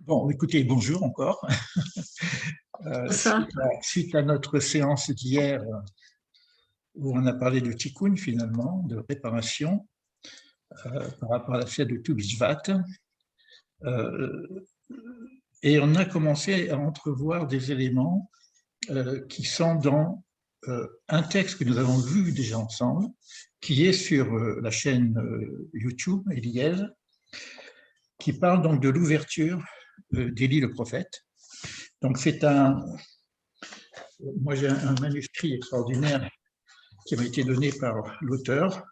Bon, écoutez, bonjour encore. Ça. Suite à notre séance d'hier, où on a parlé de tikkun finalement, de réparation, par rapport à la fête de Tu B'Shvat, et on a commencé à entrevoir des éléments qui sont dans un texte que nous avons vu déjà ensemble, qui est sur la chaîne YouTube, Eliel, qui parle donc de l'ouverture d'Élie le prophète. Donc moi j'ai un manuscrit extraordinaire qui m'a été donné par l'auteur,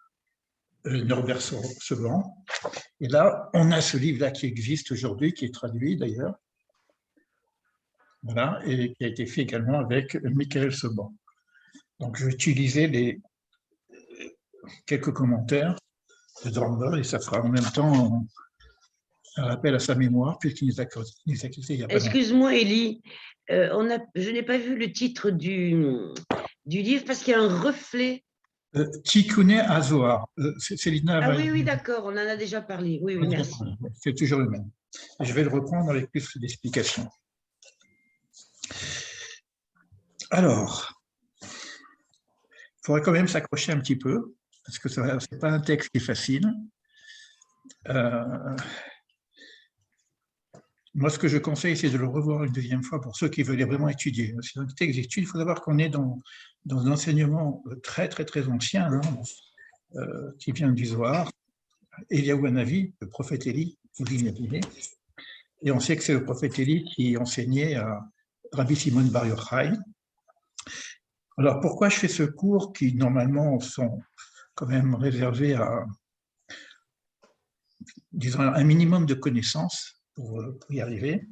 Norbert Seban. Et là, on a ce livre-là qui existe aujourd'hui, qui est traduit d'ailleurs, voilà, et qui a été fait également avec Michael Seban. Donc je vais utiliser quelques commentaires de Dornbird et ça fera en même temps un rappel à sa mémoire, puisqu'il nous a quittés il n'y a pas longtemps. Excuse-moi, Élie, je n'ai pas vu le titre du livre parce qu'il y a un reflet. Tikkun HaZohar. Célina Ah va... oui, oui, d'accord, on en a déjà parlé. Oui, oui, merci. C'est toujours le même. Je vais le reprendre avec plus d'explications. Alors, il faudrait quand même s'accrocher un petit peu, parce que ce n'est pas un texte qui est facile. Moi, ce que je conseille, c'est de le revoir une deuxième fois pour ceux qui veulent vraiment étudier. C'est un texte d'étude, il faut savoir qu'on est dans un enseignement très, très, très ancien, hein, qui vient du Zohar, Eliyahu Hanavi, le prophète Élie, vous l'imaginez. Et on sait que c'est le prophète Élie qui enseignait à Rabbi Simon Bar Yochai. Alors, pourquoi je fais ce cours qui, normalement, sont quand même réservés à, disons, un minimum de connaissances pour y arriver?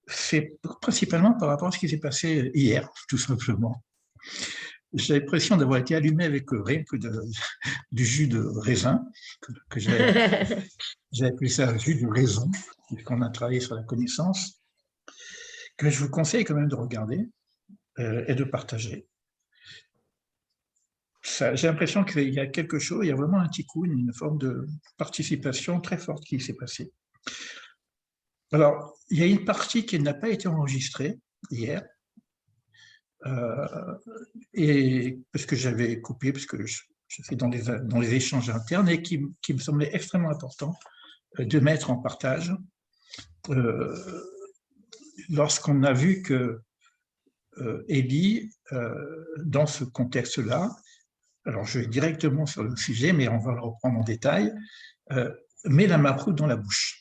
C'est principalement par rapport à ce qui s'est passé hier, tout simplement. J'ai l'impression d'avoir été allumé avec rien que du jus de raisin, que j'ai appelé ça jus de raison, puisqu'on a travaillé sur la connaissance, que je vous conseille quand même de regarder et de partager. J'ai l'impression qu'il y a quelque chose, il y a vraiment un tikkun, une forme de participation très forte qui s'est passée. Alors, il y a une partie qui n'a pas été enregistrée hier, et parce que j'avais coupé, parce que je fais dans les échanges internes, et qui me semblait extrêmement important de mettre en partage lorsqu'on a vu que Élie, dans ce contexte-là, alors je vais directement sur le sujet, mais on va le reprendre en détail, met la marroute dans la bouche.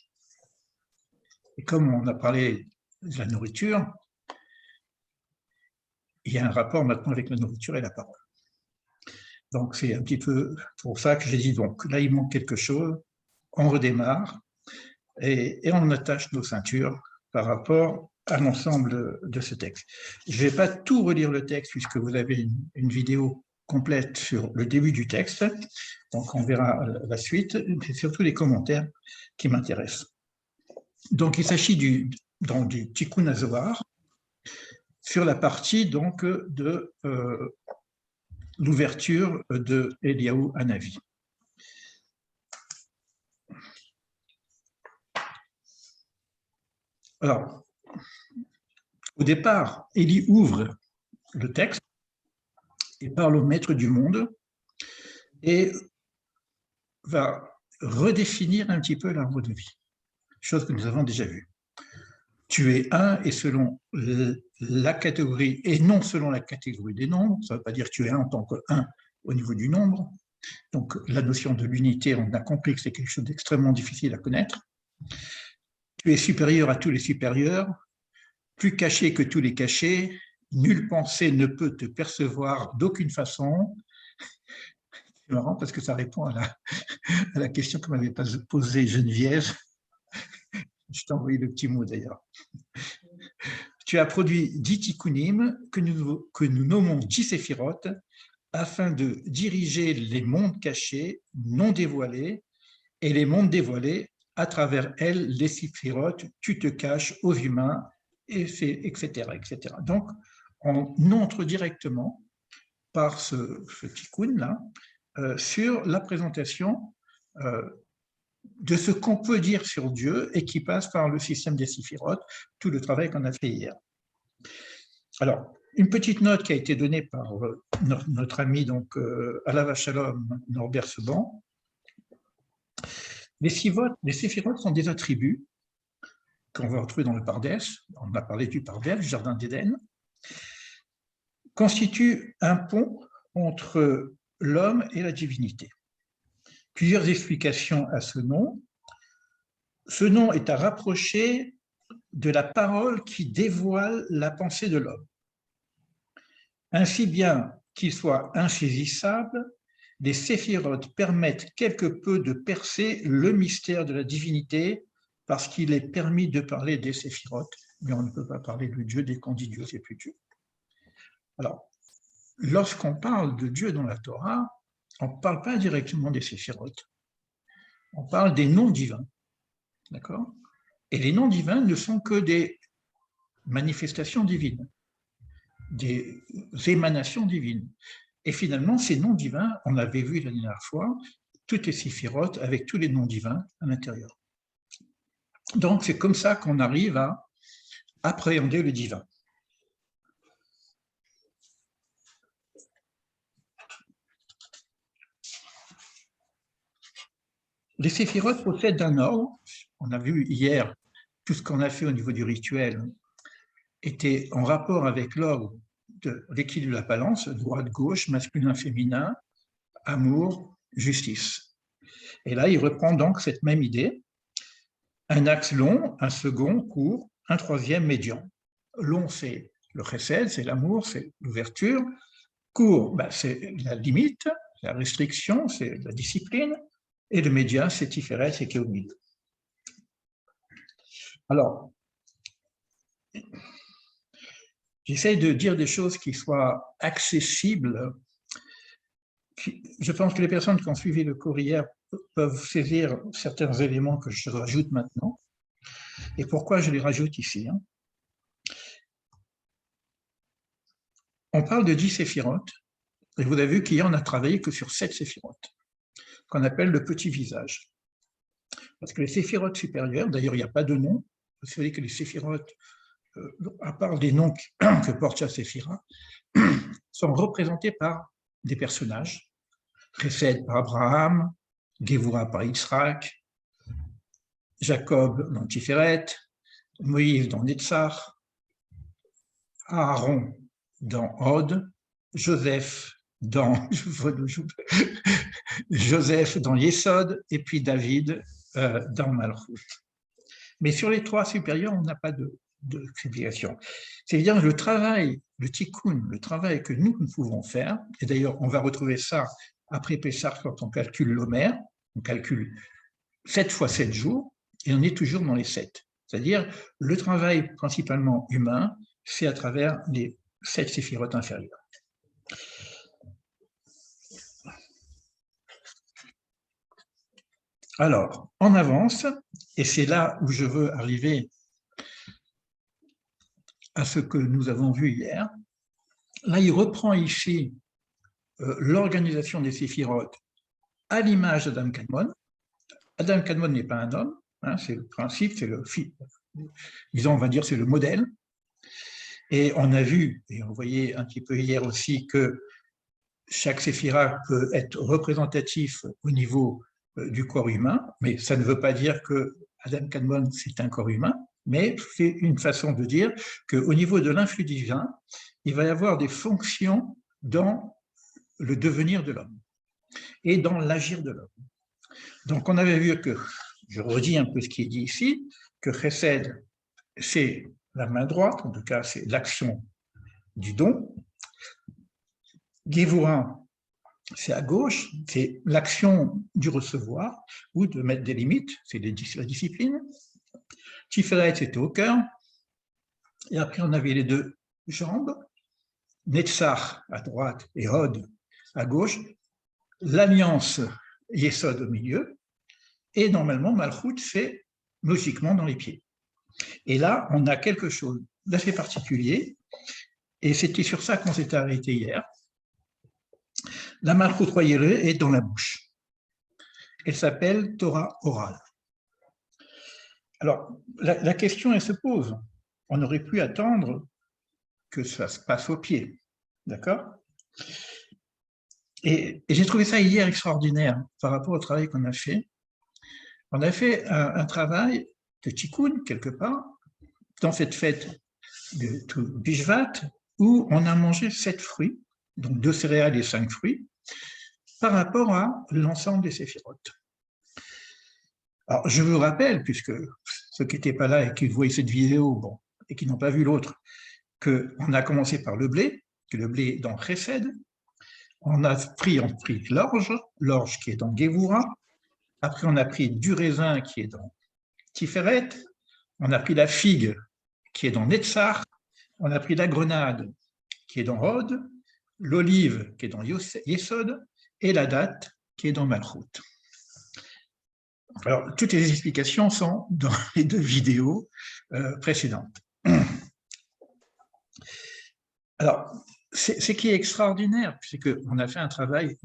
Et comme on a parlé de la nourriture, il y a un rapport maintenant avec la nourriture et la parole. Donc c'est un petit peu pour ça que j'ai dit, donc là il manque quelque chose, on redémarre et on attache nos ceintures par rapport à l'ensemble de ce texte. Je ne vais pas tout relire le texte puisque vous avez une vidéo complète sur le début du texte, donc on verra la suite, mais surtout les commentaires qui m'intéressent. Donc il s'agit du Tikkun HaZohar sur la partie donc de l'ouverture de Eliyahu Hanavi. Alors, au départ, Élie ouvre le texte et parle au maître du monde et va redéfinir un petit peu l'arbre de vie, chose que nous avons déjà vue. Tu es un et selon la catégorie, et non selon la catégorie des nombres, ça ne veut pas dire tu es un en tant que un au niveau du nombre. Donc la notion de l'unité, on a compris que c'est quelque chose d'extrêmement difficile à connaître. Tu es supérieur à tous les supérieurs, plus caché que tous les cachés, nulle pensée ne peut te percevoir d'aucune façon. C'est marrant parce que ça répond à la question que m'avait posée Geneviève. Je t'ai envoyé le petit mot d'ailleurs. Tu as produit 10 tikkunim que nous nommons 10 séphirotes afin de diriger les mondes cachés, non dévoilés, et les mondes dévoilés, à travers elles, les séphirotes, tu te caches aux humains, etc., etc. Donc, on entre directement par ce tikkun-là sur la présentation de ce qu'on peut dire sur Dieu et qui passe par le système des séphirotes, tout le travail qu'on a fait hier. Alors, une petite note qui a été donnée par notre ami donc, Alav Shalom Norbert Seban. Les séphirotes sont des attributs qu'on va retrouver dans le Pardès, on a parlé du Pardès, le Jardin d'Éden, constituent un pont entre l'homme et la divinité. Plusieurs explications à ce nom. Ce nom est à rapprocher de la parole qui dévoile la pensée de l'homme. Ainsi bien qu'il soit insaisissable, les séphirotes permettent quelque peu de percer le mystère de la divinité parce qu'il est permis de parler des séphirotes, mais on ne peut pas parler de Dieu dès qu'on dit Dieu, c'est plus Dieu. Alors, lorsqu'on parle de Dieu dans la Torah, on ne parle pas directement des séphirotes, on parle des noms divins, d'accord? Et les noms divins ne sont que des manifestations divines, des émanations divines. Et finalement, ces noms divins, on l'avait vu la dernière fois, toutes les séphirotes avec tous les noms divins à l'intérieur. Donc, c'est comme ça qu'on arrive à appréhender le divin. Les séphirotes possèdent un ordre. On a vu hier, tout ce qu'on a fait au niveau du rituel était en rapport avec l'ordre de l'équilibre de la balance, droite-gauche, masculin-féminin, amour, justice. Et là, il reprend donc cette même idée. Un axe long, un second court, un troisième médian. Long, c'est le chesed, c'est l'amour, c'est l'ouverture. Court, c'est la limite, la restriction, c'est la discipline. Et le médian, c'est Tiferet, c'est qui est au milieu. Alors, j'essaie de dire des choses qui soient accessibles. Je pense que les personnes qui ont suivi le cours hier peuvent saisir certains éléments que je rajoute maintenant. Et pourquoi je les rajoute ici, hein. On parle de 10 séphirotes, et vous avez vu qu'hier, on n'a travaillé que sur 7 séphirotes, qu'on appelle le petit visage. Parce que les séphirotes supérieures, d'ailleurs, il n'y a pas de nom. Vous savez que les séphirotes, à part des noms que porte chaque séphira, sont représentés par des personnages. Chesed par Abraham, Gévoura par Yitzhak, Jacob dans Tiferet, Moïse dans Netzach, Aaron dans Hod, Joseph dans Yesod, et puis David dans Malchut. Mais sur les 3 supérieurs, on n'a pas de explication. C'est-à-dire le travail, le tikkun, le travail que nous pouvons faire, et d'ailleurs on va retrouver ça après Pessah quand on calcule l'Omer, on calcule 7 fois 7 jours, et on est toujours dans les 7. C'est-à-dire le travail principalement humain, c'est à travers les 7 séphirotes inférieures. Alors, on avance, et c'est là où je veux arriver à ce que nous avons vu hier. Là, il reprend ici l'organisation des séphirotes à l'image d'Adam Kadmon. Adam Kadmon n'est pas un homme, hein, c'est le principe, c'est le disons, on va dire, c'est le modèle. Et on a vu, et on voyait un petit peu hier aussi, que chaque séphira peut être représentatif au niveau du corps humain, mais ça ne veut pas dire que Adam Kadmon, c'est un corps humain, mais c'est une façon de dire qu'au niveau de l'influx divin, il va y avoir des fonctions dans le devenir de l'homme et dans l'agir de l'homme. Donc on avait vu que, je redis un peu ce qui est dit ici, que Chesed, c'est la main droite, en tout cas c'est l'action du don. Gévoura, c'est à gauche, c'est l'action du recevoir ou de mettre des limites, c'est la discipline. Tiferet, c'était au cœur. Et après, on avait les 2 jambes, Netzach à droite et Hod à gauche, l'alliance Yesod au milieu, et normalement, Malchut, c'est logiquement dans les pieds. Et là, on a quelque chose d'assez particulier, et c'était sur ça qu'on s'était arrêté hier. La Malchut royale est dans la bouche. Elle s'appelle Torah orale. Alors, la question, elle se pose. On aurait pu attendre que ça se passe au pied, d'accord? Et j'ai trouvé ça hier extraordinaire par rapport au travail qu'on a fait. On a fait un travail de tikkun, quelque part, dans cette fête de Bishvat, où on a mangé 7 fruits, donc 2 céréales et 5 fruits, par rapport à l'ensemble des séphirotes. Alors, je vous rappelle, puisque ceux qui n'étaient pas là et qui voient cette vidéo, bon, et qui n'ont pas vu l'autre, qu'on a commencé par le blé, que le blé est dans Chesed, on a pris l'orge qui est dans Gévoura, après on a pris du raisin qui est dans Tiferet, on a pris la figue qui est dans Netzach, on a pris la grenade qui est dans Hod, l'olive qui est dans Yesod, et la date qui est dans Malchut. Alors, toutes les explications sont dans les 2 vidéos précédentes. Alors, ce qui est extraordinaire, c'est qu'on a fait un travail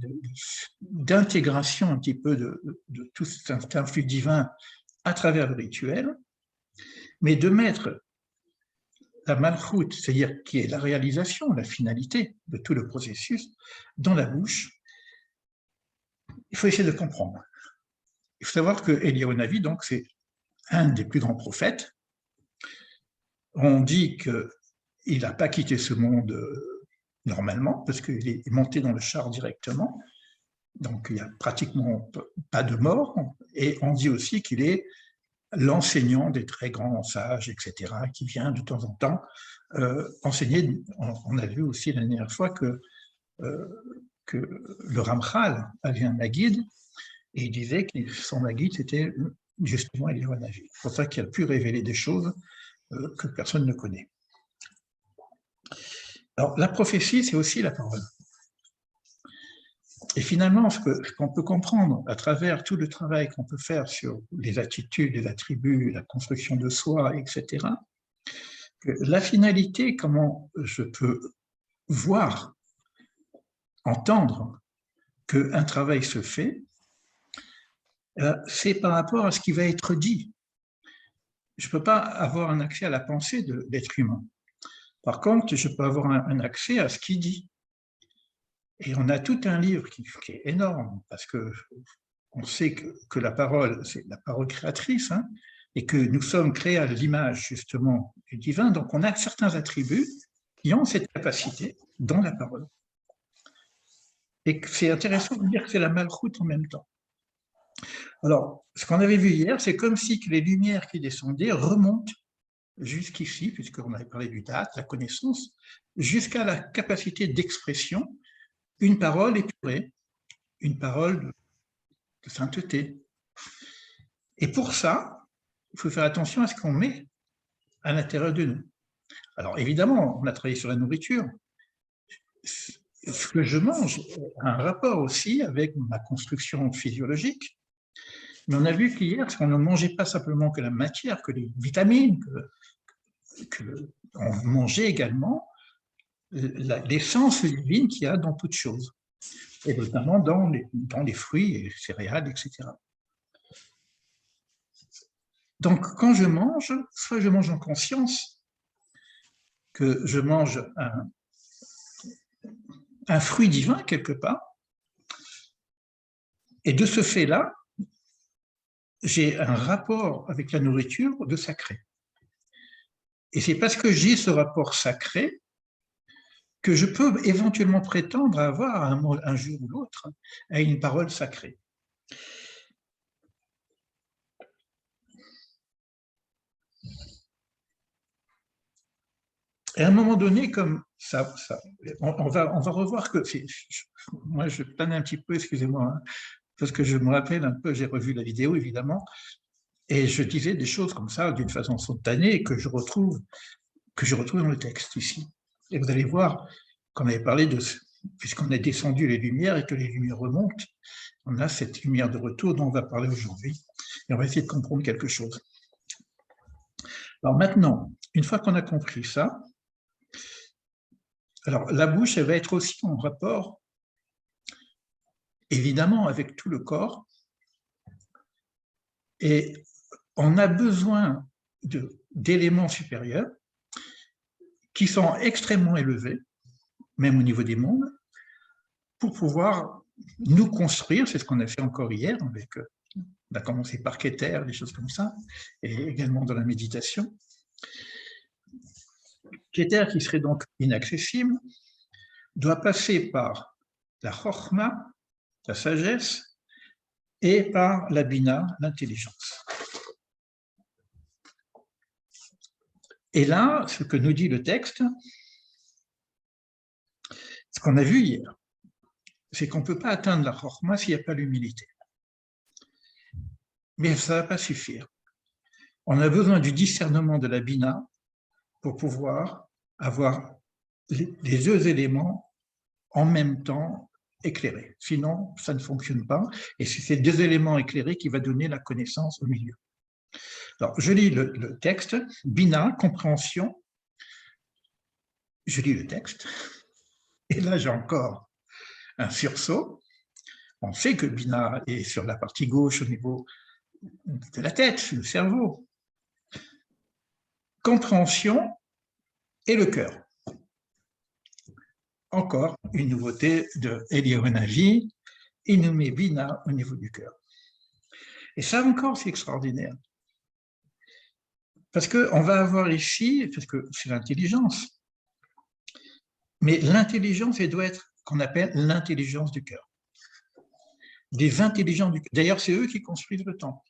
d'intégration un petit peu de tout cet influx divin à travers le rituel, mais de mettre la malchoute, c'est-à-dire qui est la réalisation, la finalité de tout le processus, dans la bouche. Il faut essayer de comprendre. Il faut savoir que Eliyahu Navi, donc, c'est un des plus grands prophètes. On dit qu'il n'a pas quitté ce monde normalement, parce qu'il est monté dans le char directement, donc il n'y a pratiquement pas de mort, et on dit aussi qu'il est l'enseignant des très grands sages, etc., qui vient de temps en temps enseigner. On a vu aussi la dernière fois que le Ramchal avait un Maguide, et il disait que son Maguide, c'était justement Eliyahu Navi. C'est pour ça qu'il a pu révéler des choses que personne ne connaît. Alors, la prophétie, c'est aussi la parole. Et finalement, ce qu'on peut comprendre à travers tout le travail qu'on peut faire sur les attitudes, les attributs, la construction de soi, etc., que la finalité, comment je peux voir, entendre qu'un travail se fait, c'est par rapport à ce qui va être dit. Je ne peux pas avoir un accès à la pensée de l'être humain. Par contre, je peux avoir un accès à ce qu'il dit. Et on a tout un livre qui est énorme, parce qu'on sait que la parole, c'est la parole créatrice, hein, et que nous sommes créés à l'image, justement, du divin. Donc, on a certains attributs qui ont cette capacité dans la parole. Et c'est intéressant de dire que c'est la malchoute en même temps. Alors, ce qu'on avait vu hier, c'est comme si les lumières qui descendaient remontent jusqu'ici, puisqu'on avait parlé du date, la connaissance, jusqu'à la capacité d'expression, une parole épurée, une parole de sainteté. Et pour ça, il faut faire attention à ce qu'on met à l'intérieur de nous. Alors évidemment, on a travaillé sur la nourriture. Ce que je mange a un rapport aussi avec ma construction physiologique. Mais on a vu qu'hier, qu'on ne mangeait pas simplement que la matière, que les vitamines, qu'on mangeait également l'essence divine qu'il y a dans toute chose, et notamment dans les fruits et les céréales, etc. Donc, quand je mange, soit je mange en conscience, que je mange un fruit divin quelque part, et de ce fait-là, j'ai un rapport avec la nourriture de sacré. Et c'est parce que j'ai ce rapport sacré que je peux éventuellement prétendre avoir un jour ou l'autre à une parole sacrée. Et à un moment donné, comme ça on va revoir que moi je plane un petit peu, excusez-moi, hein, parce que je me rappelle un peu, j'ai revu la vidéo évidemment, et je disais des choses comme ça d'une façon spontanée que je retrouve dans le texte ici. Et vous allez voir qu'on avait parlé de, puisqu'on a descendu les lumières et que les lumières remontent, on a cette lumière de retour dont on va parler aujourd'hui, et on va essayer de comprendre quelque chose. Alors maintenant, une fois qu'on a compris ça, alors la bouche, elle va être aussi en rapport, évidemment, avec tout le corps, et on a besoin d'éléments supérieurs qui sont extrêmement élevés, même au niveau des mondes, pour pouvoir nous construire, c'est ce qu'on a fait encore hier, avec, on a commencé par Keter, des choses comme ça, et également dans la méditation. Keter, qui serait donc inaccessible, doit passer par la Chokhma, la sagesse, et par la Bina, l'intelligence. Et là, ce que nous dit le texte, ce qu'on a vu hier, c'est qu'on ne peut pas atteindre la Chokhma s'il n'y a pas l'humilité. Mais ça ne va pas suffire. On a besoin du discernement de la Bina pour pouvoir avoir les deux éléments en même temps éclairés. Sinon, ça ne fonctionne pas. Et c'est ces deux éléments éclairés qui va donner la connaissance au milieu. Alors, je lis le texte. Bina, compréhension. Je lis le texte. Et là, j'ai encore un sursaut. On sait que Bina est sur la partie gauche au niveau de la tête, le cerveau. Compréhension et le cœur. Encore une nouveauté de Eliyahu Hanavi, il nous met Bina au niveau du cœur. Et ça encore, c'est extraordinaire. Parce qu'on va avoir ici, parce que c'est l'intelligence, mais l'intelligence, elle doit être qu'on appelle l'intelligence du cœur. Des intelligences du cœur. D'ailleurs, c'est eux qui construisent le temple.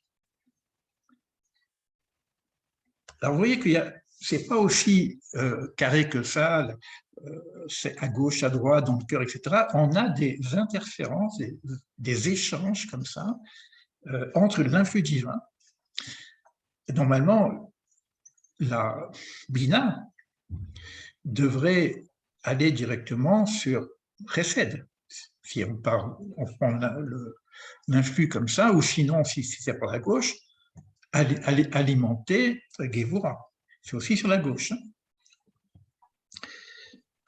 Alors, vous voyez que c'est pas aussi carré que ça, c'est à gauche, à droite, dans le cœur, etc. On a des interférences, des échanges comme ça, entre l'influx divin. Et normalement, la Bina devrait aller directement sur Chesed. Si on prend l'influx comme ça, ou sinon, si c'est par la gauche, alimenter Gevura. C'est aussi sur la gauche.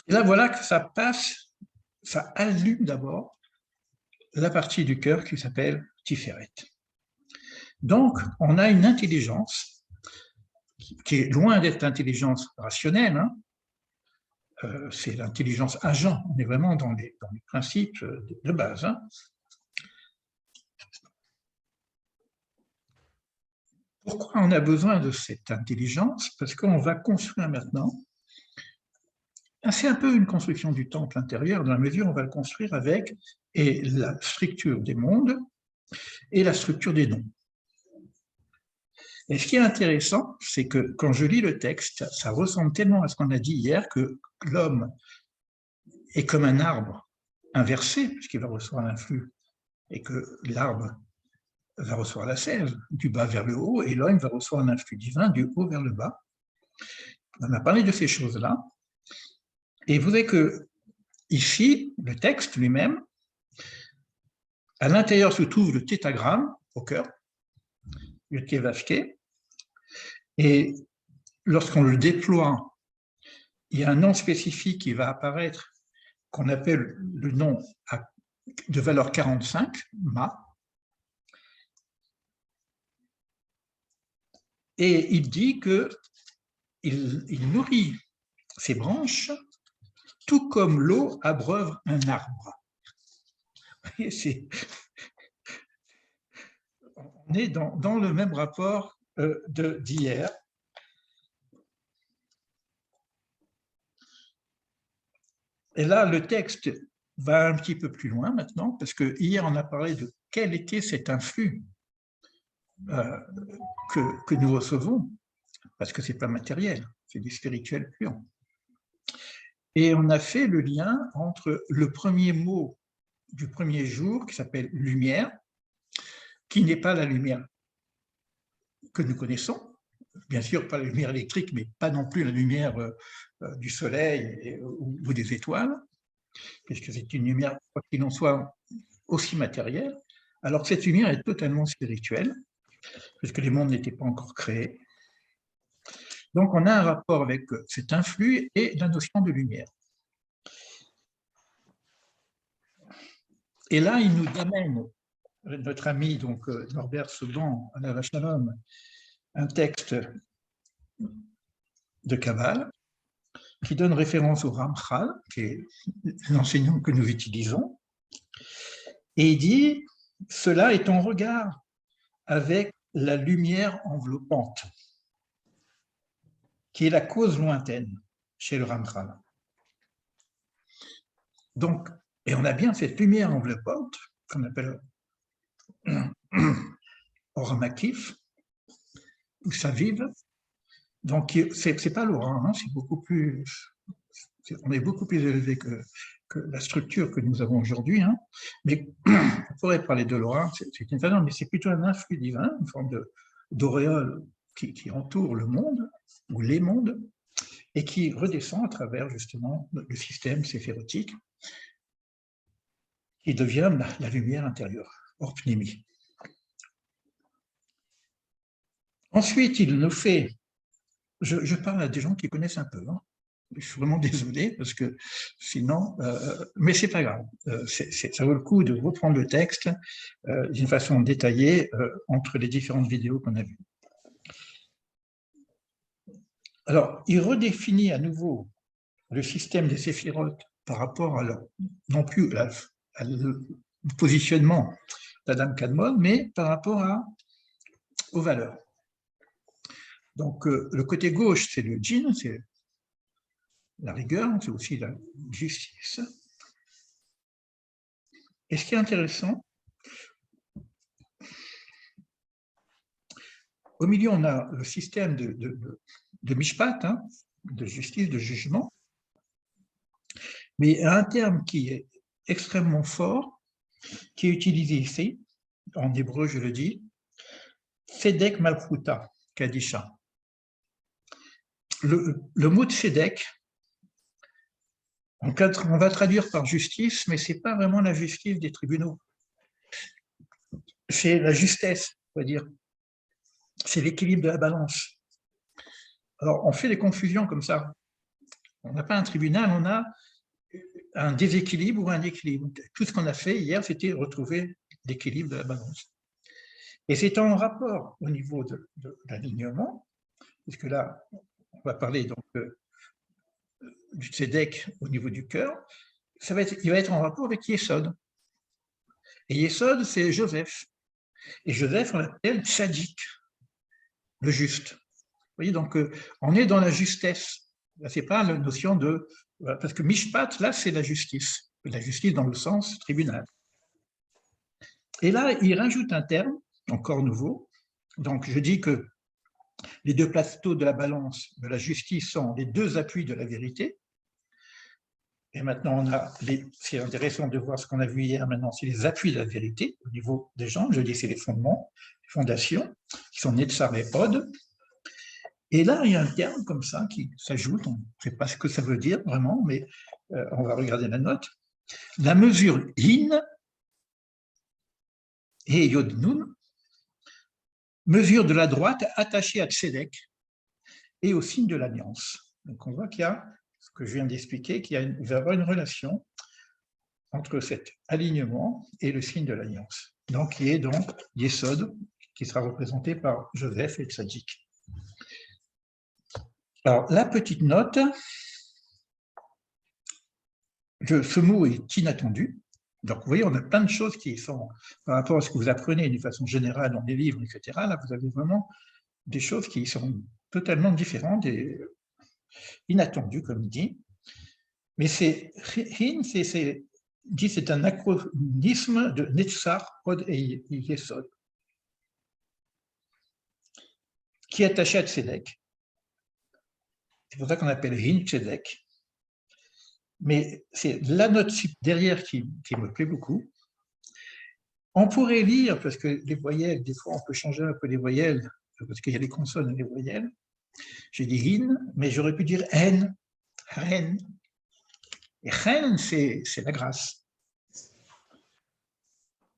Et là, voilà que ça passe, ça allume d'abord la partie du cœur qui s'appelle Tiferet. Donc, on a une intelligence qui est loin d'être l'intelligence rationnelle, hein. C'est l'intelligence agent, on est vraiment dans les principes de base. Hein. Pourquoi on a besoin de cette intelligence? Parce qu'on va construire maintenant, c'est un peu une construction du temple intérieur, dans la mesure où on va le construire avec la structure des mondes et la structure des noms. Et ce qui est intéressant, c'est que quand je lis le texte, ça ressemble tellement à ce qu'on a dit hier que l'homme est comme un arbre inversé, puisqu'il va recevoir l'influx, et que l'arbre va recevoir la sève du bas vers le haut, et l'homme va recevoir un influx divin du haut vers le bas. On a parlé de ces choses-là. Et vous voyez que ici, le texte lui-même, à l'intérieur se trouve le tétragramme au cœur, le Kevavke, et lorsqu'on le déploie, il y a un nom spécifique qui va apparaître, qu'on appelle le nom de valeur 45, Ma, et il dit qu'il nourrit ses branches tout comme l'eau abreuve un arbre. On est dans le même rapport d'hier. Et là, le texte va un petit peu plus loin maintenant, parce que hier, on a parlé de quel était cet influx que nous recevons, parce que ce n'est pas matériel, c'est du spirituel pur. Et on a fait le lien entre le premier mot du premier jour, qui s'appelle lumière, qui n'est pas la lumière que nous connaissons, bien sûr pas la lumière électrique, mais pas non plus la lumière du soleil ou des étoiles, puisque c'est une lumière, quoi qu'il en soit, aussi matérielle. Alors cette lumière est totalement spirituelle, puisque les mondes n'étaient pas encore créés. Donc on a un rapport avec cet influx et la notion de lumière. Et là, il nous amène, notre ami donc, Norbert Seban, à la Shalom, un texte de Kabbale qui donne référence au Ramchal, qui est l'enseignant que nous utilisons, et il dit « Cela est en regard avec la lumière enveloppante, qui est la cause lointaine chez le Ramchal. » Donc, et on a bien cette lumière enveloppante, qu'on appelle Or Makif, ou Saviv. Donc, ce n'est pas l'aura, hein, c'est beaucoup plus, on est beaucoup plus élevé que la structure que nous avons aujourd'hui. Hein. Mais on pourrait parler de l'aura, c'est une façon, mais c'est plutôt un influx divin, une forme d'auréole qui entoure le monde, ou les mondes, et qui redescend à travers justement le système séphérotique, qui devient la lumière intérieure, Orpnimi. Ensuite, il nous fait, je parle à des gens qui connaissent un peu, hein. Je suis vraiment désolé parce que sinon, mais c'est pas grave, ça vaut le coup de reprendre le texte d'une façon détaillée entre les différentes vidéos qu'on a vues. Alors, il redéfinit à nouveau le système des séphirotes par rapport à non plus le positionnement d'Adam Kadmon, mais par rapport aux valeurs. Donc, le côté gauche, c'est le djinn, c'est la rigueur, c'est aussi la justice. Et ce qui est intéressant, au milieu, on a le système de mishpat, hein, de justice, de jugement, mais il y a un terme qui est extrêmement fort, qui est utilisé ici, en hébreu, je le dis, Tzedek Malchuta, Kadisha. Le mot de Tzedek, on va traduire par justice, mais ce n'est pas vraiment la justice des tribunaux. C'est la justesse, on va dire. C'est l'équilibre de la balance. Alors, on fait des confusions comme ça. On n'a pas un tribunal, on a un déséquilibre ou un équilibre. Tout ce qu'on a fait hier, c'était retrouver l'équilibre de la balance. Et c'est en rapport au niveau de l'alignement, puisque là, on va parler donc du tzedek au niveau du cœur, il va être en rapport avec Yesod. Et Yesod, c'est Joseph. Et Joseph, on l'appelle Tzadik, le juste. Vous voyez, donc on est dans la justesse. Là, ce n'est pas la notion de... Parce que Mishpat, là, c'est la justice dans le sens tribunal. Et là, il rajoute un terme, encore nouveau. Donc, je dis que les deux plateaux de la balance de la justice sont les deux appuis de la vérité. Et maintenant, c'est intéressant de voir ce qu'on a vu hier, maintenant, c'est les appuis de la vérité au niveau des gens. Je dis, c'est les fondements, les fondations, qui sont Netzar et Od. Et là, il y a un terme comme ça qui s'ajoute, on ne sait pas ce que ça veut dire vraiment, mais on va regarder la note. La mesure Hin et Yod Nun, mesure de la droite attachée à Tzedek et au signe de l'alliance. Donc on voit qu'il y a, ce que je viens d'expliquer, qu'il va y avoir une relation entre cet alignement et le signe de l'alliance. Donc qui est donc Yesod, qui sera représenté par Joseph et Tzadik. Alors, la petite note, ce mot est inattendu. Donc, vous voyez, on a plein de choses qui sont, par rapport à ce que vous apprenez d'une façon générale dans les livres, etc., là, vous avez vraiment des choses qui sont totalement différentes et inattendues, comme il dit. Mais c'est un acronyme de Netzar, Od et Yesod, qui est attaché à Tzedek. C'est pour ça qu'on appelle Hin Tzedek. Mais c'est la note derrière qui me plaît beaucoup. On pourrait lire, parce que les voyelles, des fois on peut changer un peu les voyelles, parce qu'il y a les consonnes et les voyelles. J'ai dit Hin, mais j'aurais pu dire Hen, Ren. Et Ren, c'est la grâce.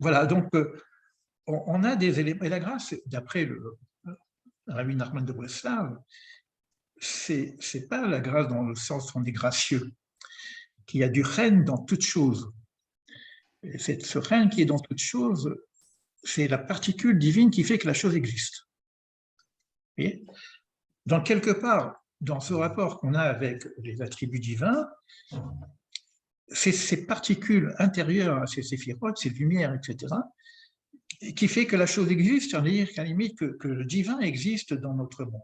Voilà, donc on a des éléments. Et la grâce, d'après le Rabbi Nachman de Breslav, c'est pas la grâce dans le sens où on est gracieux, qu'il y a du chen dans toute chose. Et ce chen qui est dans toute chose, c'est la particule divine qui fait que la chose existe. voyez. Donc, quelque part, dans ce rapport qu'on a avec les attributs divins, ces particules intérieures à ces séphirotes, ces lumières, etc., qui fait que la chose existe, c'est-à-dire qu'à la limite que le divin existe dans notre monde.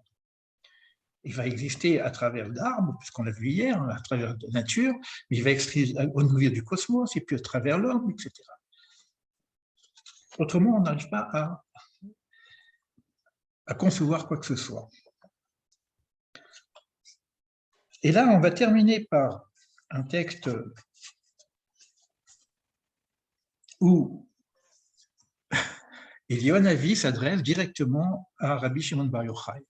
Il va exister à travers l'arbre, puisqu'on l'a vu hier, à travers la nature, mais il va exister au niveau du cosmos, et puis à travers l'homme, etc. Autrement, on n'arrive pas à concevoir quoi que ce soit. Et là, on va terminer par un texte où Eliyahu s'adresse directement à Rabbi Shimon Bar Yochai.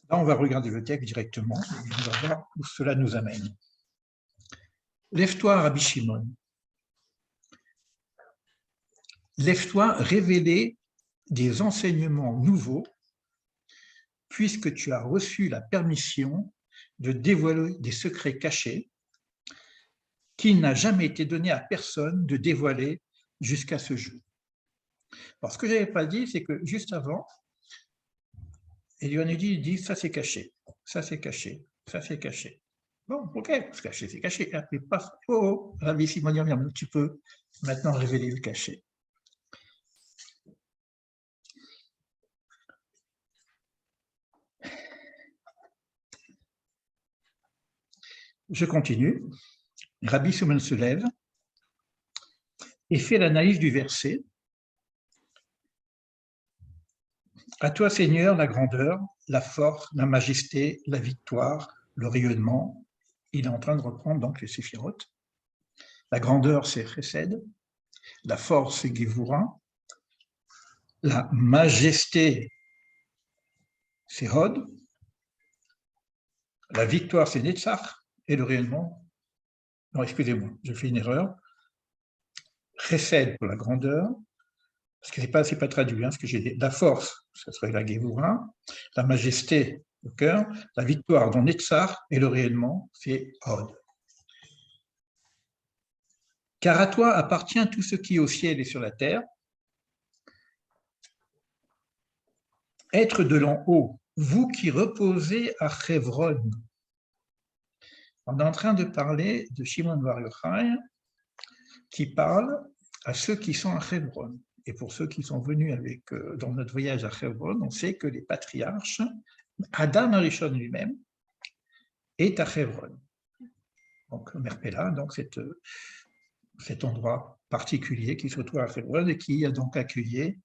Là, on va regarder le texte directement et on va voir où cela nous amène. Lève-toi, Rabbi Shimon. Lève-toi, révéler des enseignements nouveaux, puisque tu as reçu la permission de dévoiler des secrets cachés qu'il n'a jamais été donné à personne de dévoiler jusqu'à ce jour. Alors, ce que je n'avais pas dit, c'est que juste avant, Eliyahu dit ça c'est caché, ça c'est caché, ça c'est caché. Bon, ok, c'est caché, c'est caché. Et après, paf, oh, Rabbi Simon, tu peux maintenant révéler le caché. Je continue. Rabbi Simon se lève et fait l'analyse du verset. À toi, Seigneur, la grandeur, la force, la majesté, la victoire, le rayonnement. Il est en train de reprendre donc les séphirotes. La grandeur, c'est Chesed. La force, c'est Gevura. La majesté, c'est Hod. La victoire, c'est Netzach. Et le rayonnement, non, excusez-moi, j'ai fait une erreur. Chesed pour la grandeur, parce que c'est pas traduit, ce que j'ai dit. La force, ce serait la Gevura. La majesté, le cœur. La victoire, dans Netzach. Et le rayonnement, c'est Hod. Car à toi appartient tout ce qui est au ciel et sur la terre. Être de l'en haut, vous qui reposez à Chevron. On est en train de parler de Shimon Bar Yochai, qui parle à ceux qui sont à Chevron. Et pour ceux qui sont venus dans notre voyage à Chevron, on sait que les patriarches, Adam Arishon lui-même, est à Chevron. Donc, Merpela, donc cet endroit particulier qui se trouve à Chevron et qui a donc accueilli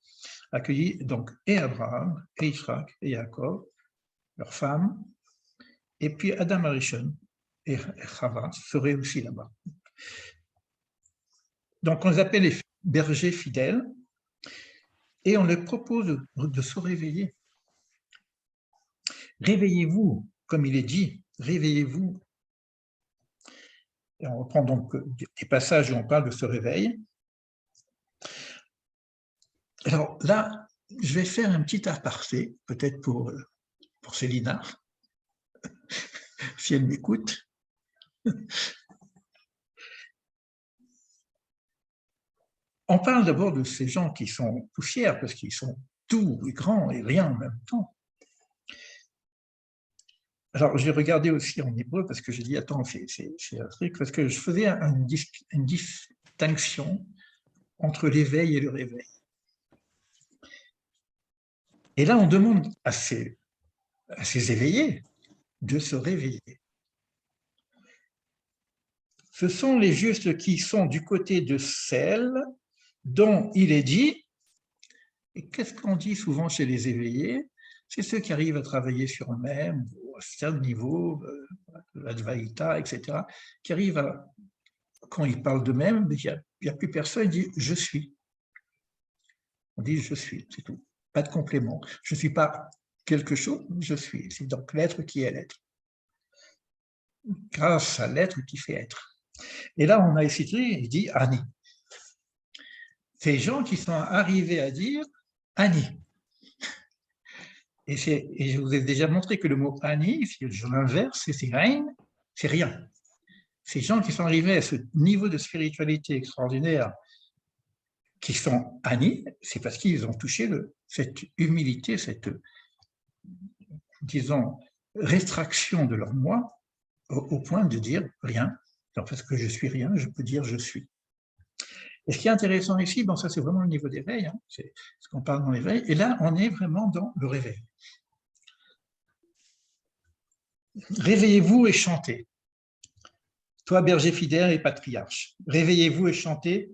donc et Abraham, et Israël, et Jacob, leurs femmes, et puis Adam Arishon et Chava seraient aussi là-bas. Donc on les appelle les bergers fidèles, et on leur propose de se réveiller. Réveillez-vous, comme il est dit, réveillez-vous. Et on reprend donc des passages où on parle de ce réveil. Alors là, je vais faire un petit aparté, peut-être pour Célina, si elle m'écoute. On parle d'abord de ces gens qui sont poussières, parce qu'ils sont tout et grand et rien en même temps. Alors, j'ai regardé aussi en hébreu, parce que j'ai dit, attends, c'est un truc, parce que je faisais une distinction entre l'éveil et le réveil. Et là, on demande à ces éveillés de se réveiller. Ce sont les justes qui sont du côté de celles dont il est dit, et qu'est-ce qu'on dit souvent chez les éveillés? C'est ceux qui arrivent à travailler sur eux-mêmes, à un certain niveau, l'advaïta, etc., qui arrivent à, quand ils parlent d'eux-mêmes, il n'y a plus personne, ils disent « je suis ». On dit « je suis », c'est tout, pas de complément. Je ne suis pas quelque chose, je suis. C'est donc l'être qui est l'être. Grâce à l'être qui fait être. Et là, on a cité, il dit « Ani ». Ces gens qui sont arrivés à dire « Ani ». Et je vous ai déjà montré que le mot Ani, si je l'inverse, c'est Rein, c'est rien. Ces gens qui sont arrivés à ce niveau de spiritualité extraordinaire qui sont Ani, c'est parce qu'ils ont touché cette humilité, cette, disons, rétraction de leur moi au point de dire rien. Donc, parce que je suis rien, je peux dire je suis. Et ce qui est intéressant ici, bon, ça c'est vraiment le niveau d'éveil, hein, c'est ce qu'on parle dans l'éveil, et là on est vraiment dans le réveil. Réveillez-vous et chantez. Toi, berger fidèle et patriarche, réveillez-vous et chantez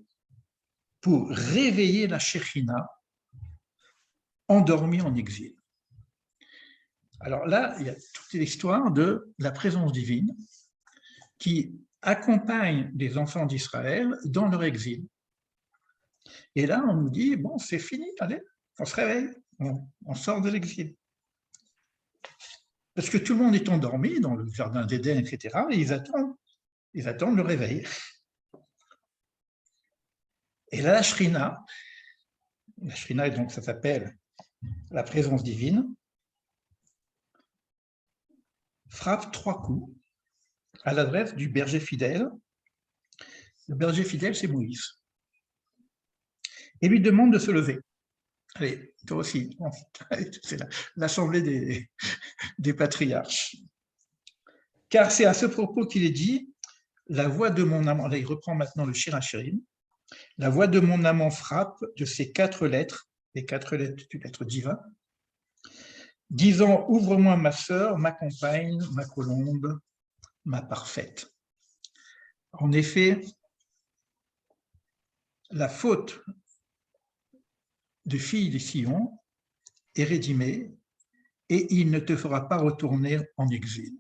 pour réveiller la Shekhinah endormie en exil. Alors là, il y a toute l'histoire de la présence divine qui accompagne les enfants d'Israël dans leur exil. Et là, on nous dit, bon, c'est fini, allez, on se réveille, on sort de l'exil. Parce que tout le monde est endormi dans le jardin d'Éden, etc., et ils attendent le réveil. Et là, la Shrina, donc ça s'appelle la présence divine, frappe 3 coups à l'adresse du berger fidèle. Le berger fidèle, c'est Moïse. Et lui demande de se lever. Allez, toi aussi, c'est l'assemblée des patriarches. Car c'est à ce propos qu'il est dit, la voix de mon amant, là il reprend maintenant le Shir HaShirim, la voix de mon amant frappe de ces 4 lettres, les 4 lettres du lettre divin, disant, ouvre-moi ma sœur, ma compagne, ma colombe, ma parfaite. En effet, la faute de fille de Sion est rédimée et il ne te fera pas retourner en exil.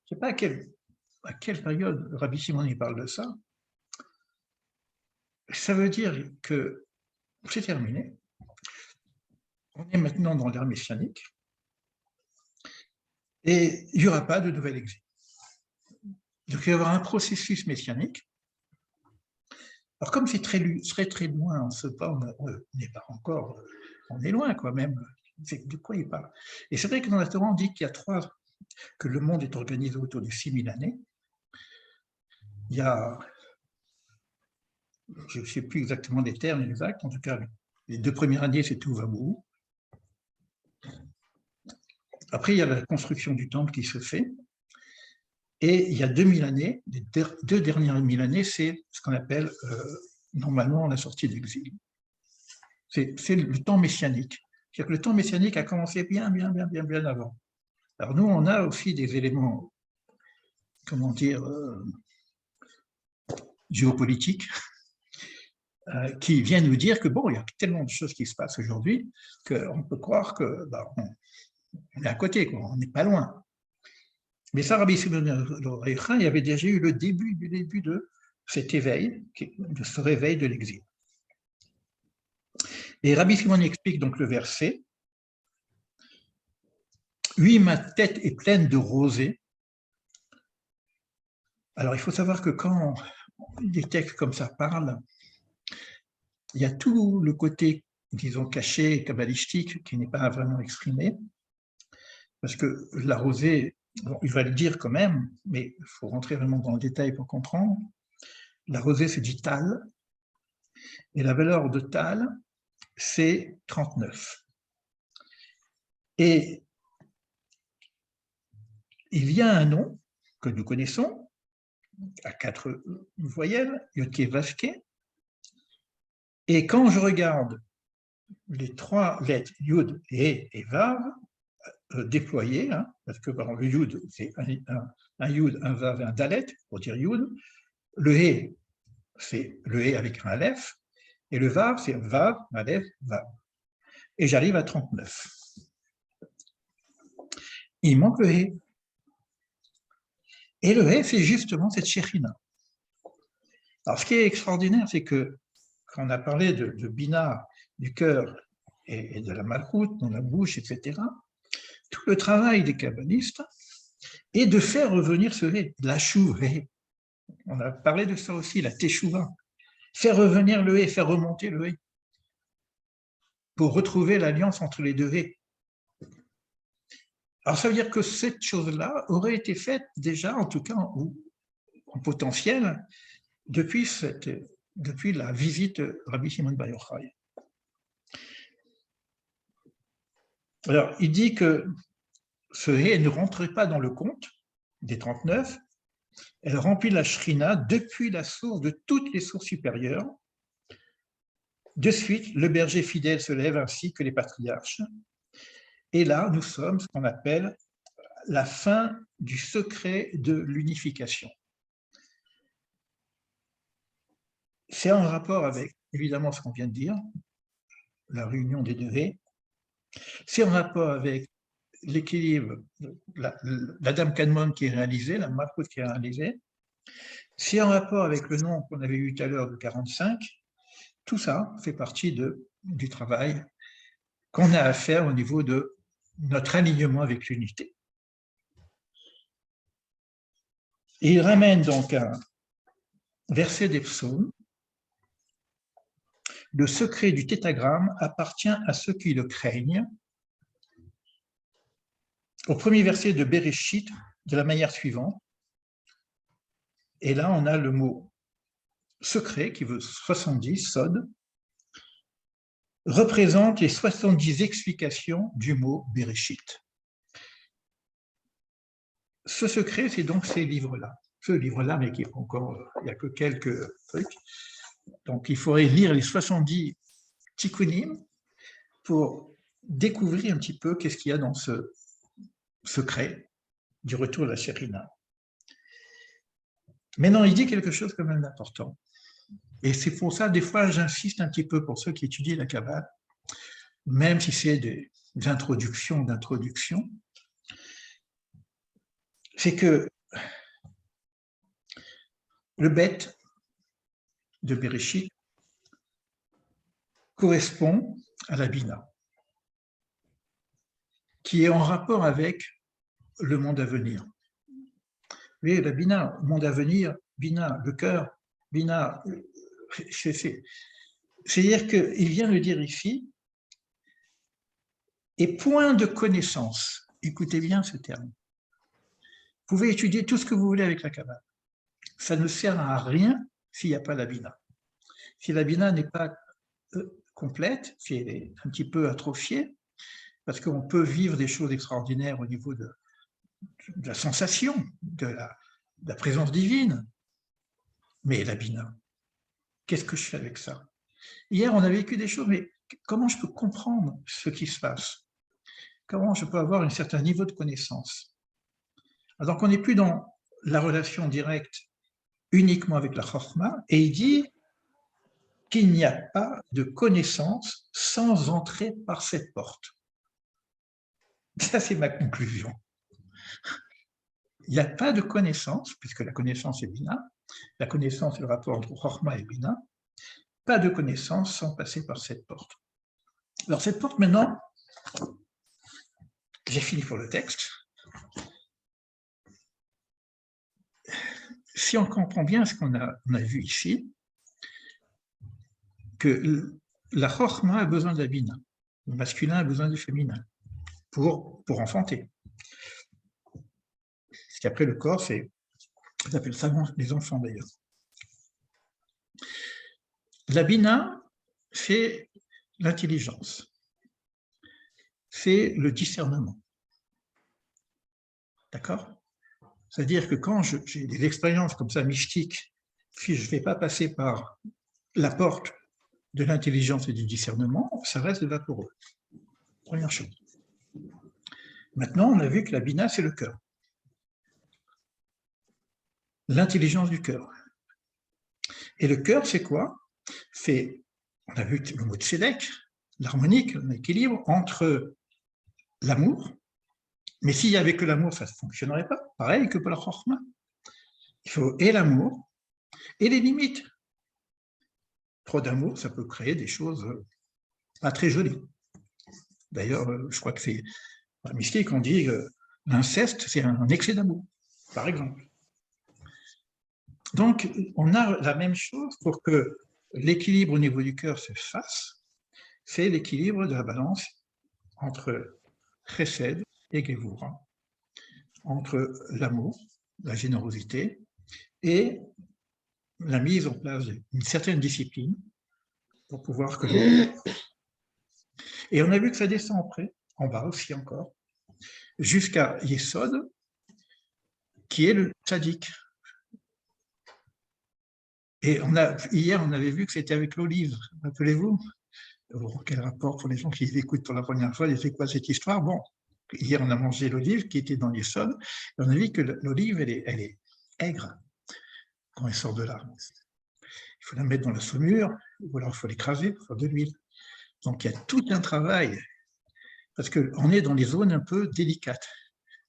Je ne sais pas à quelle période Rabbi Shimon il parle de ça. Ça veut dire que c'est terminé. On est maintenant dans l'ère messianique et il n'y aura pas de nouvel exil. Donc il va y avoir un processus messianique. Alors comme c'est très loin, on n'est pas encore, on est loin quand même. De quoi il parle? Et c'est vrai que dans la Torah, on dit qu'il y a que le monde est organisé autour de 6000 années. Il y a, je ne sais plus exactement les termes exacts, en tout cas, les 2 premières années, c'est tout va beau. Après, il y a la construction du temple qui se fait. Et il y a 2000 années, les 2 dernières 1000 années, c'est ce qu'on appelle normalement la sortie d'exil. C'est le temps messianique. C'est-à-dire que le temps messianique a commencé bien avant. Alors nous, on a aussi des éléments, comment dire, géopolitiques, qui viennent nous dire que bon, il y a tellement de choses qui se passent aujourd'hui qu'on peut croire que on est à côté, quoi, on n'est pas loin. Mais ça, Rabbi Shimon il y avait déjà eu le début de cet éveil, de ce réveil de l'exil. Et Rabbi Shimon explique donc le verset. Oui, ma tête est pleine de rosée. Alors, il faut savoir que quand des textes comme ça parlent, il y a tout le côté, disons, caché, kabbalistique, qui n'est pas vraiment exprimé, parce que la rosée, bon, il va le dire quand même, mais il faut rentrer vraiment dans le détail pour comprendre. La rosée, c'est dit tal, et la valeur de tal, c'est 39. Et il y a un nom que nous connaissons, à 4 voyelles, Yodke Vavke, et quand je regarde les 3 lettres Yud et Vav déployées, hein, parce que par exemple, le Yud, c'est un Yud, un Vav et un Dalet, pour dire Yud, le He, c'est le He avec un Aleph, et le Vav, c'est Vav, Aleph, Vav. Et j'arrive à 39. Il manque le He. Et le He, c'est justement cette Shekhinah. Alors, ce qui est extraordinaire, c'est que quand on a parlé de Bina, du cœur et de la malchoute, dans la bouche, etc., tout le travail des kabbalistes est de faire revenir ce He, la Shuvah. On a parlé de ça aussi, la Teshuvah. Faire revenir le He, faire remonter le He, pour retrouver l'alliance entre les 2 He. Alors, ça veut dire que cette chose-là aurait été faite déjà, en tout cas en potentiel, depuis cette depuis la visite de Rabbi Shimon Bar Yochai. Alors, il dit que ce hé ne rentrait pas dans le compte des 39, elle remplit la shrina depuis la source de toutes les sources supérieures. De suite, le berger fidèle se lève ainsi que les patriarches. Et là, nous sommes ce qu'on appelle la fin du secret de l'unification. C'est en rapport avec, évidemment, ce qu'on vient de dire, la réunion des deux haies. C'est en rapport avec l'équilibre, la Dame Kadmon qui est réalisée, la Malchut qui est réalisée. C'est en rapport avec le nom qu'on avait eu tout à l'heure de 45. Tout ça fait partie du travail qu'on a à faire au niveau de notre alignement avec l'unité. Et il ramène donc un verset des psaumes. Le secret du tétragramme appartient à ceux qui le craignent. Au premier verset de Bereshit, de la manière suivante. Et là, on a le mot secret, qui veut 70, Sod, représente les 70 explications du mot Bereshit. Ce secret, c'est donc ces livres-là. Ce livre-là, mais qui est encore, il n'y a que quelques trucs. Donc, il faudrait lire les 70 tikkunim pour découvrir un petit peu qu'est-ce qu'il y a dans ce secret du retour de la Shekhinah. Maintenant, il dit quelque chose quand même d'important. Et c'est pour ça, des fois, j'insiste un petit peu pour ceux qui étudient la Kabbale, même si c'est des introductions d'introduction, c'est que le bête de Bereshit correspond à la Bina, qui est en rapport avec le monde à venir. Vous voyez, la Bina, monde à venir, Bina, le cœur, Bina, c'est-à-dire qu'il vient le dire ici, et point de connaissance, écoutez bien ce terme. Vous pouvez étudier tout ce que vous voulez avec la Kabbale. Ça ne sert à rien s'il n'y a pas la Bina. Si la Bina n'est pas complète, si elle est un petit peu atrophiée, parce qu'on peut vivre des choses extraordinaires au niveau de la sensation, de la présence divine, mais la Bina, qu'est-ce que je fais avec ça? Hier, on a vécu des choses, mais comment je peux comprendre ce qui se passe? Comment je peux avoir un certain niveau de connaissance? Donc, on n'est plus dans la relation directe uniquement avec la Chokhmah, et il dit qu'il n'y a pas de connaissance sans entrer par cette porte. Ça, c'est ma conclusion. Il n'y a pas de connaissance, puisque la connaissance est Bina, la connaissance est le rapport entre Chokhmah et Bina, pas de connaissance sans passer par cette porte. Alors, cette porte, maintenant, j'ai fini pour le texte. Si on comprend bien ce qu'on a vu ici, que la Chokhmah a besoin de la Bina, le masculin a besoin du féminin pour enfanter. Parce qu'après, le corps, on appelle ça les enfants d'ailleurs. La Bina, c'est l'intelligence, c'est le discernement. D'accord? C'est-à-dire que quand j'ai des expériences comme ça mystiques, si je ne vais pas passer par la porte de l'intelligence et du discernement, ça reste vaporeux. Première chose. Maintenant, on a vu que la Bina, c'est le cœur. L'intelligence du cœur. Et le cœur, c'est quoi? On a vu le mot de Tzedek, l'harmonique, l'équilibre entre l'amour, mais s'il n'y avait que l'amour, ça ne fonctionnerait pas. Pareil que pour la Chokhmah. Il faut et l'amour et les limites. Trop d'amour, ça peut créer des choses pas très jolies. D'ailleurs, je crois que c'est dans la mystique, on dit que l'inceste, c'est un excès d'amour, par exemple. Donc, on a la même chose pour que l'équilibre au niveau du cœur se fasse, c'est l'équilibre de la balance entre chesed et gevura, entre l'amour, la générosité, et la mise en place d'une certaine discipline pour pouvoir que l'on... Et on a vu que ça descend après, en bas aussi encore, jusqu'à Yesod, qui est le tzaddik. Et hier, on avait vu que c'était avec l'olive, rappelez-vous? Quel rapport pour les gens qui écoutent pour la première fois, c'est quoi cette histoire? Bon, hier, on a mangé l'olive qui était dans Yesod, et on a vu que l'olive, elle est aigre quand elle sort de l'arbre. Il faut la mettre dans la saumure, ou alors il faut l'écraser pour faire de l'huile. Donc il y a tout un travail, parce qu'on est dans des zones un peu délicates,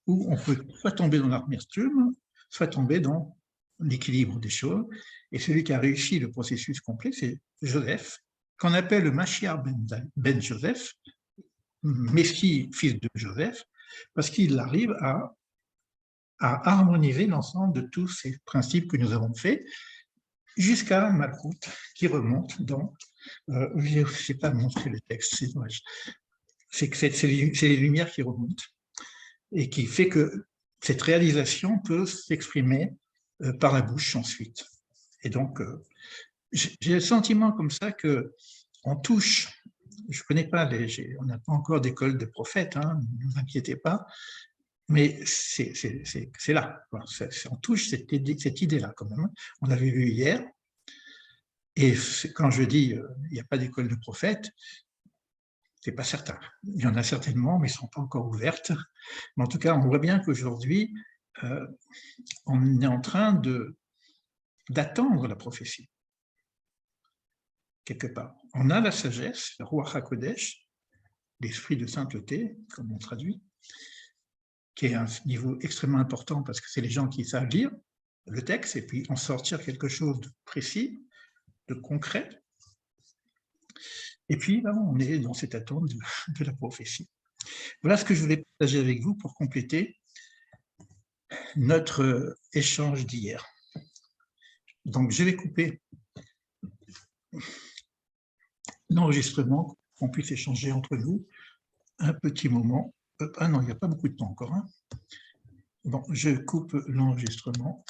où on peut soit tomber dans l'amertume, soit tomber dans l'équilibre des choses. Et celui qui a réussi le processus complet, c'est Joseph, qu'on appelle le Mashiach ben Joseph, Messie, fils de Joseph, parce qu'il arrive à harmoniser l'ensemble de tous ces principes que nous avons faits, jusqu'à Malkout, qui remonte dans... je ne sais pas montrer le texte, c'est dommage. C'est les lumières qui remontent, et qui fait que cette réalisation peut s'exprimer par la bouche ensuite. Et donc, j'ai le sentiment comme ça qu'on touche, je ne connais pas, on n'a pas encore d'école de prophètes, hein, ne vous inquiétez pas, mais c'est là, on touche cette idée-là quand même. On l'avait vu hier, et quand je dis il n'y a pas d'école de prophètes, c'est pas certain. Il y en a certainement, mais elles ne sont pas encore ouvertes. Mais en tout cas, on voit bien qu'aujourd'hui, on est en train d'attendre la prophétie, quelque part. On a la sagesse, le Ruach HaKodesh, l'esprit de sainteté, comme on traduit, qui est un niveau extrêmement important parce que c'est les gens qui savent lire le texte et puis en sortir quelque chose de précis, de concret. Et puis, là, on est dans cette attente de la prophétie. Voilà ce que je voulais partager avec vous pour compléter notre échange d'hier. Donc, je vais couper l'enregistrement pour qu'on puisse échanger entre nous un petit moment. Ah non, il n'y a pas beaucoup de temps encore. Hein. Bon, je coupe l'enregistrement.